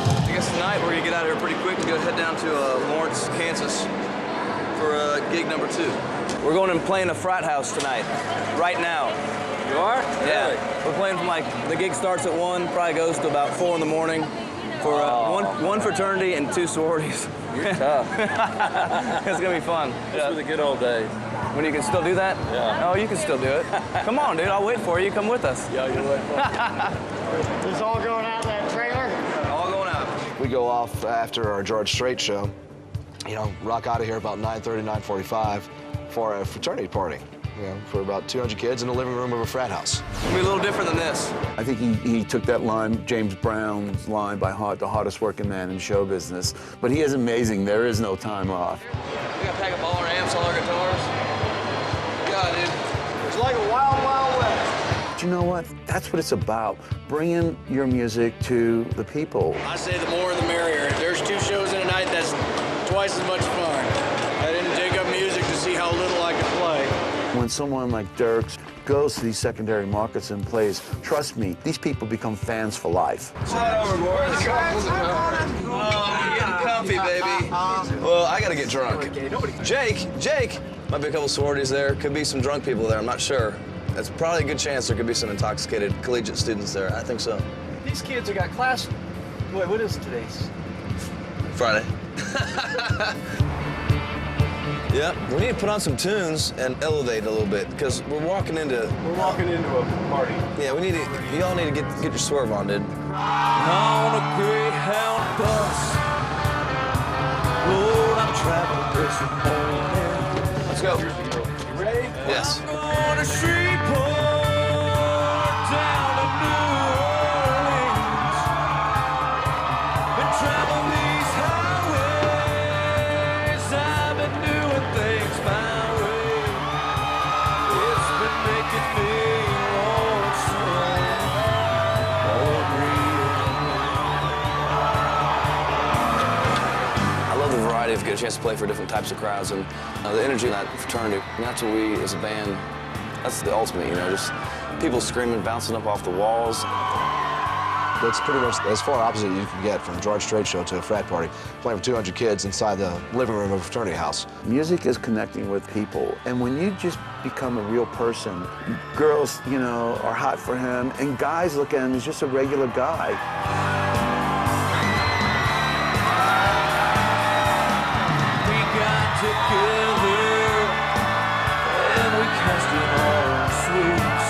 I guess tonight we're gonna get out of here pretty quick to go head down to Lawrence, Kansas for gig number 2. We're going and playing a frat house tonight, right now. You are? Yeah. Really? We're playing from the gig starts at 1, probably goes to about 4 in the morning for one fraternity and 2 sororities. You're tough. It's gonna be fun. Those were the good old days. When you can still do that? Yeah. Oh, you can still do it. Come on, dude, I'll wait for you. Come with us. Yeah, you're right. This all going out of that trailer? All going out. We go off after our George Strait show, you know, rock out of here about 9:30, 9:45 for a fraternity party, you know, for about 200 kids in the living room of a frat house. It'll be a little different than this. I think he took that line, James Brown's line by heart, the hardest working man in show business. But he is amazing. There is no time off. We got to pack up all our amps, all our guitars. God, dude. It's like a wild, wild west. But you know what? That's what it's about, bringing your music to the people. I say the more the merrier. If there's 2 shows in a night, that's twice as much fun. I didn't dig up music to see how little I could play. When someone like DIERKS goes to these secondary markets and plays, trust me, these people become fans for life. Slide over, boys. Oh, you're getting comfy, baby. Well, I gotta get drunk. Jake, might be a couple sororities there. Could be some drunk people there, I'm not sure. That's probably a good chance there could be some intoxicated collegiate students there. I think so. These kids have got class. Wait, what is today's? Friday. Yeah, we need to put on some tunes and elevate a little bit because we're walking into. We're walking into a party. Yeah, we need to. You all need to get your swerve on, dude. On a Greyhound bus, Lord, I'm traveling this morning. Let's go. You ready? Yes. On a Shreveport down to New Orleans, been traveling these highways, I've been doing things my way. It's been making me lonesome, I love the variety of getting a chance to play for different types of crowds and the energy in that fraternity. And that's what we, as a band, that's the ultimate, you know, just people screaming, bouncing up off the walls. It's pretty much as far opposite you can get from George Strait show to a frat party, playing for 200 kids inside the living room of a fraternity house. Music is connecting with people, and when you just become a real person, girls, you know, are hot for him, and guys look at him as just a regular guy. together, and we cast in our sweets.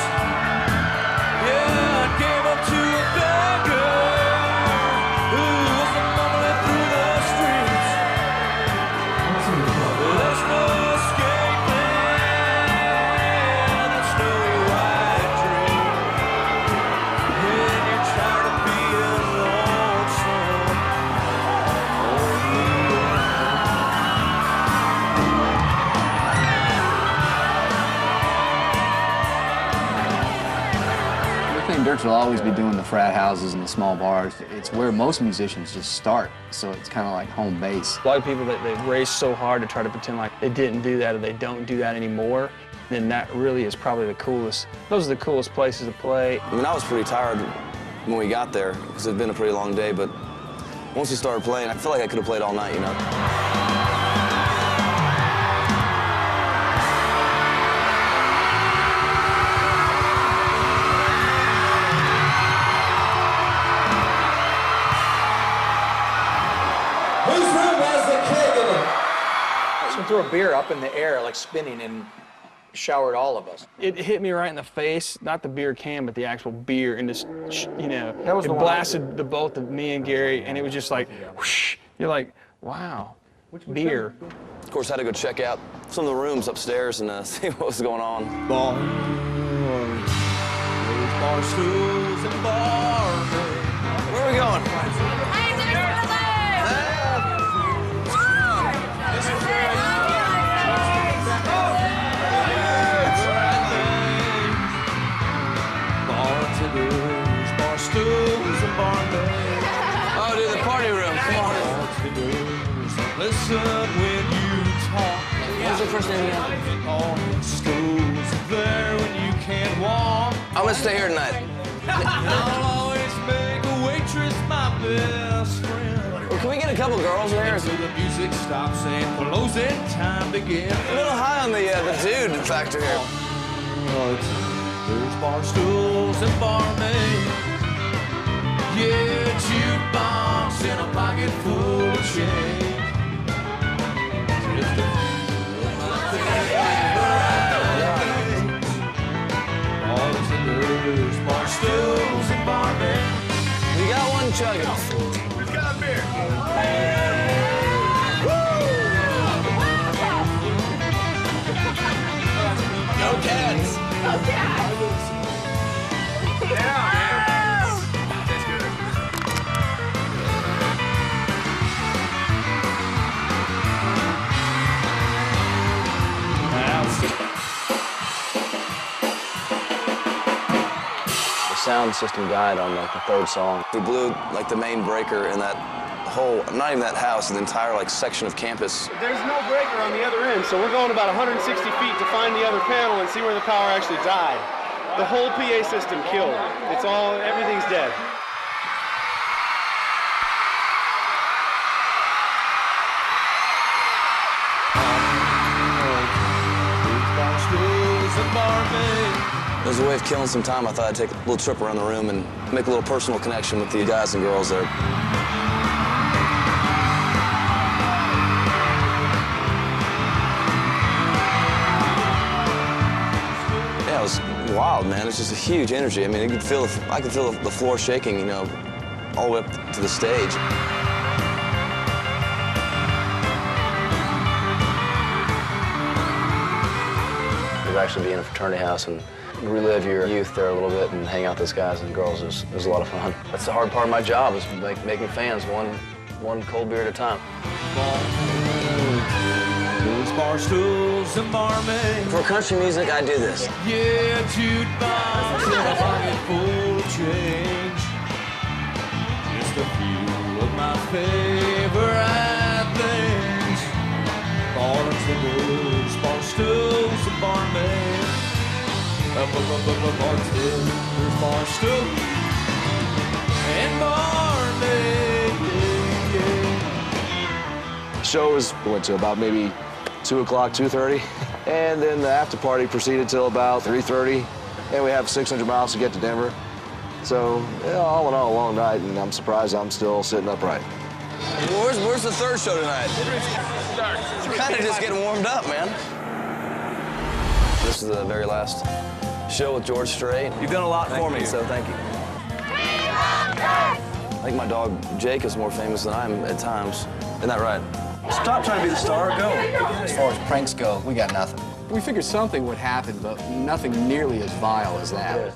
Yeah, I gave up to a beggar who was mumbling through the streets. There's no escaping that snowy white dream. When you're tired of being lonesome, I think DIERKS will always be doing the frat houses and the small bars. It's where most musicians just start, so it's kind of like home base. A lot of people that they race so hard to try to pretend like they didn't do that or they don't do that anymore, then that really is probably the coolest. Those are the coolest places to play. I mean, I was pretty tired when we got there because it'd been a pretty long day, but once we started playing, I feel like I could have played all night, you know? Someone threw a beer up in the air, like spinning, and showered all of us. It hit me right in the face, not the beer can, but the actual beer, and just, you know, That was it the one blasted the both of me and Gary, and it was just like, whoosh. You're like, wow, beer. Of course, I had to go check out some of the rooms upstairs and see what was going on. bars, those bar stools and bars. Where are we going? Bar stools and bar names. Oh, dude, the party room. Come on. Listen when you talk. What's your first name again? All schools there when you can't walk. I'm gonna stay here tonight. I'll always make a waitress my best friend. Well, can we get a couple girls in here? Until the music stops and closing time begins. A little high on the dude factor here. There's bar stools and barmaids. Yeah, jukebox and a pocket full of change. Just a few of my favorites. Bartenders, bar stools and barmaids. We got one chugging. We've got a beer. Go Cats! The sound system died on like the third song. We blew like the main breaker in that whole, not even that house, the entire like section of campus. There's no breaker on the other end, so we're going about 160 feet to find the other panel and see where the power actually died. The whole PA system killed. It's all, everything's dead. As a way of killing some time, I thought I'd take a little trip around the room and make a little personal connection with the guys and girls there. Yeah, it was wild, man. It's just a huge energy. I mean, I could feel the floor shaking, you know, all the way up to the stage. To actually be in a fraternity house and relive your youth there a little bit and hang out with those guys and girls is a lot of fun. That's the hard part of my job, is making fans one cold beer at a time. Bar stools and barmaids. For country music, I do this. Yeah, jukebox and a pocket full of change. Just a few of my favorite things. Bartenders, bar stools and barmaids. Bartenders, bar stools and barmaids. The show went to about maybe 2 o'clock, 2:30, and then the after party proceeded till about 3:30, and we have 600 miles to get to Denver. So, yeah, all in all, a long night, and I'm surprised I'm still sitting upright. Where's the third show tonight? Kind of just getting warmed up, man. This is the very last show with George Strait. You've done a lot for me, so thank you. I think my dog Jake is more famous than I am at times. Isn't that right? Stop trying to be the star, go. As far as pranks go, we got nothing. We figured something would happen, but nothing nearly as vile as that.